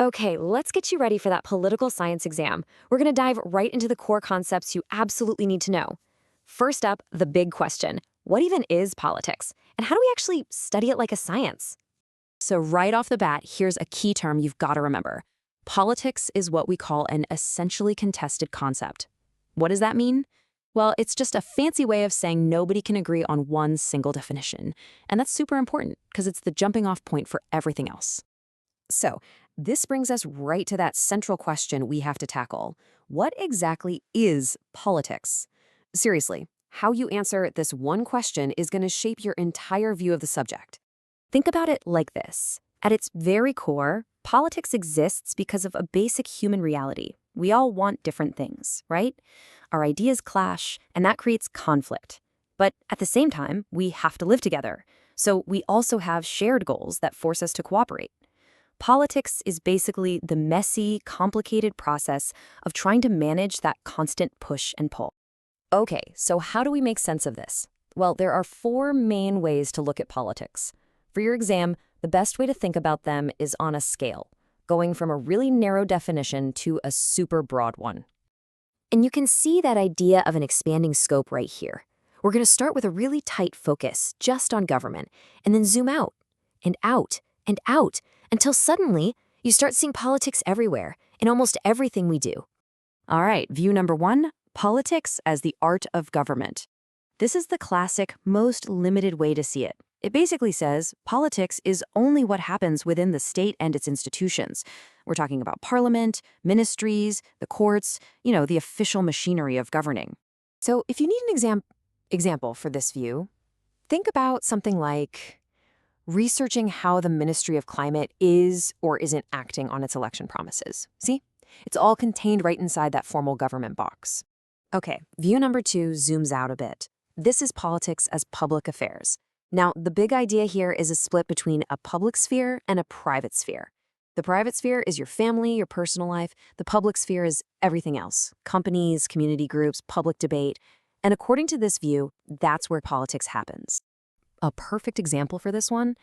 Okay, let's get you ready for that political science exam. We're going to dive right into the core concepts you absolutely need to know. First up, the big question. What even is politics? And how do we actually study it like a science? So, right off the bat, here's a key term you've got to remember. Politics is what we call an essentially contested concept. What does that mean? Well, it's just a fancy way of saying nobody can agree on one single definition. And that's super important because it's the jumping off point for everything else. So, this brings us right to that central question we have to tackle. What exactly is politics? Seriously, how you answer this one question is going to shape your entire view of the subject. Think about it like this. At its very core, politics exists because of a basic human reality. We all want different things, right? Our ideas clash, and that creates conflict. But at the same time, we have to live together. So we also have shared goals that force us to cooperate. Politics is basically the messy, complicated process of trying to manage that constant push and pull. Okay, so how do we make sense of this? Well, there are four main ways to look at politics. For your exam, the best way to think about them is on a scale, going from a really narrow definition to a super broad one. And you can see that idea of an expanding scope right here. We're going to start with a really tight focus just on government, and then zoom out, and out, and out, until suddenly you start seeing politics everywhere, in almost everything we do. All right, view number one, politics as the art of government. This is the classic, most limited way to see it. It basically says politics is only what happens within the state and its institutions. We're talking about parliament, ministries, the courts, the official machinery of governing. So if you need an example for this view, think about something like researching how the Ministry of Climate is or isn't acting on its election promises. See? It's all contained right inside that formal government box. Okay, view number two zooms out a bit. This is politics as public affairs. Now, the big idea here is a split between a public sphere and a private sphere. The private sphere is your family, your personal life. The public sphere is everything else: companies, community groups, public debate. And according to this view, that's where politics happens. A perfect example for this one,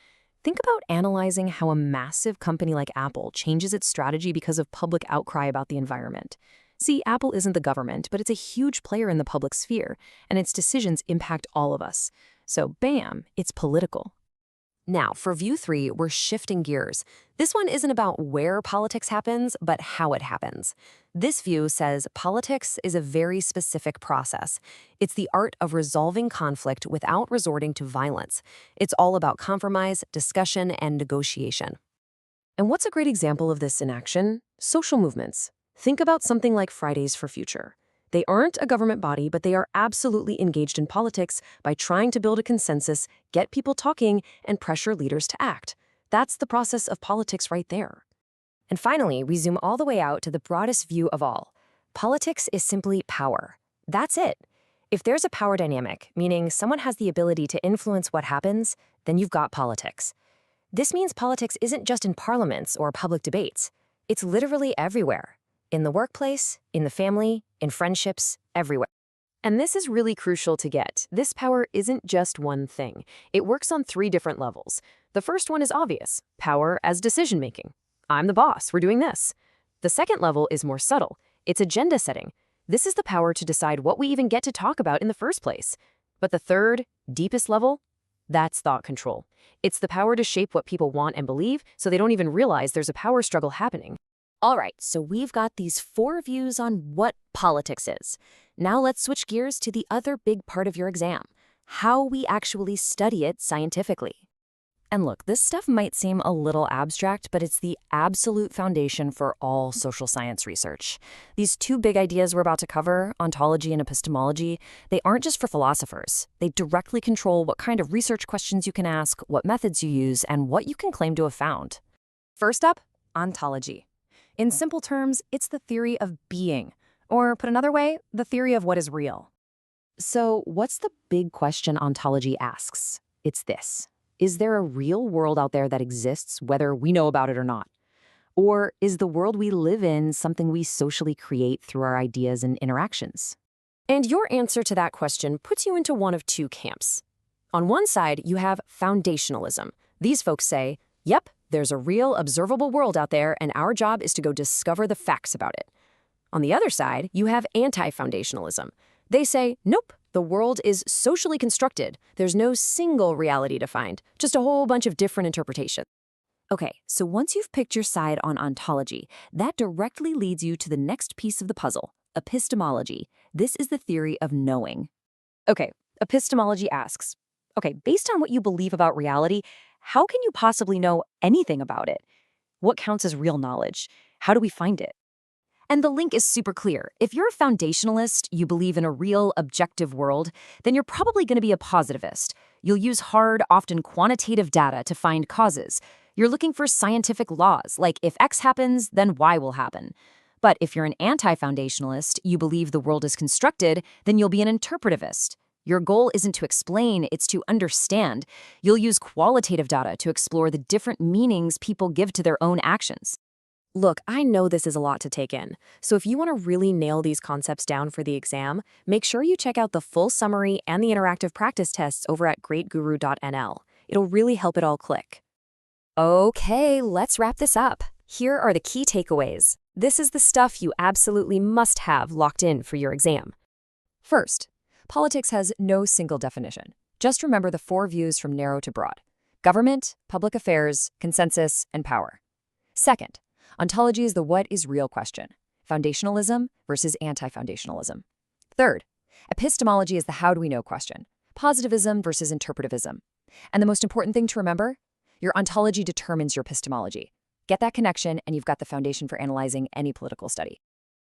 think about analyzing how a massive company like Apple changes its strategy because of public outcry about the environment. See, Apple isn't the government, but it's a huge player in the public sphere, and its decisions impact all of us. So bam, it's political. Now, for view three, we're shifting gears. This one isn't about where politics happens, but how it happens. This view says politics is a very specific process. It's the art of resolving conflict without resorting to violence. It's all about compromise, discussion, and negotiation. And what's a great example of this in action? Social movements. Think about something like Fridays for Future. They aren't a government body, but they are absolutely engaged in politics by trying to build a consensus, get people talking, and pressure leaders to act. That's the process of politics right there. And finally, we zoom all the way out to the broadest view of all. Politics is simply power. That's it. If there's a power dynamic, meaning someone has the ability to influence what happens, then you've got politics. This means politics isn't just in parliaments or public debates. It's literally everywhere. In the workplace, in the family, in friendships, everywhere. And this is really crucial to get. This power isn't just one thing. It works on three different levels. The first one is obvious: power as decision-making. I'm the boss, we're doing this. The second level is more subtle. It's agenda setting. This is the power to decide what we even get to talk about in the first place. But the third, deepest level, that's thought control. It's the power to shape what people want and believe so they don't even realize there's a power struggle happening. All right, so we've got these four views on what politics is. Now let's switch gears to the other big part of your exam: how we actually study it scientifically. And look, this stuff might seem a little abstract, but it's the absolute foundation for all social science research. These two big ideas we're about to cover, ontology and epistemology, they aren't just for philosophers. They directly control what kind of research questions you can ask, what methods you use, and what you can claim to have found. First up, ontology. In simple terms, it's the theory of being, or put another way, the theory of what is real. So what's the big question ontology asks? It's this: is there a real world out there that exists whether we know about it or not? Or is the world we live in something we socially create through our ideas and interactions? And your answer to that question puts you into one of two camps. On one side, you have foundationalism. These folks say, yep, There's a real, observable world out there, and our job is to go discover the facts about it. On the other side, you have anti-foundationalism. They say, nope, the world is socially constructed. There's no single reality to find, just a whole bunch of different interpretations. Okay, so once you've picked your side on ontology, that directly leads you to the next piece of the puzzle, epistemology. This is the theory of knowing. Okay, epistemology asks, okay, based on what you believe about reality, how can you possibly know anything about it? What counts as real knowledge? How do we find it? And the link is super clear. If you're a foundationalist, you believe in a real, objective world, then you're probably going to be a positivist. You'll use hard, often quantitative data to find causes. You're looking for scientific laws, like if X happens, then Y will happen. But if you're an anti-foundationalist, you believe the world is constructed, then you'll be an interpretivist. Your goal isn't to explain, it's to understand. You'll use qualitative data to explore the different meanings people give to their own actions. Look, I know this is a lot to take in, so if you want to really nail these concepts down for the exam, make sure you check out the full summary and the interactive practice tests over at greatguru.nl. It'll really help it all click. Okay, let's wrap this up. Here are the key takeaways. This is the stuff you absolutely must have locked in for your exam. First, politics has no single definition. Just remember the 4 views from narrow to broad: government, public affairs, consensus, and power. Second, ontology is the what is real question: foundationalism versus anti-foundationalism. Third, epistemology is the how do we know question: positivism versus interpretivism. And the most important thing to remember, your ontology determines your epistemology. Get that connection, and you've got the foundation for analyzing any political study.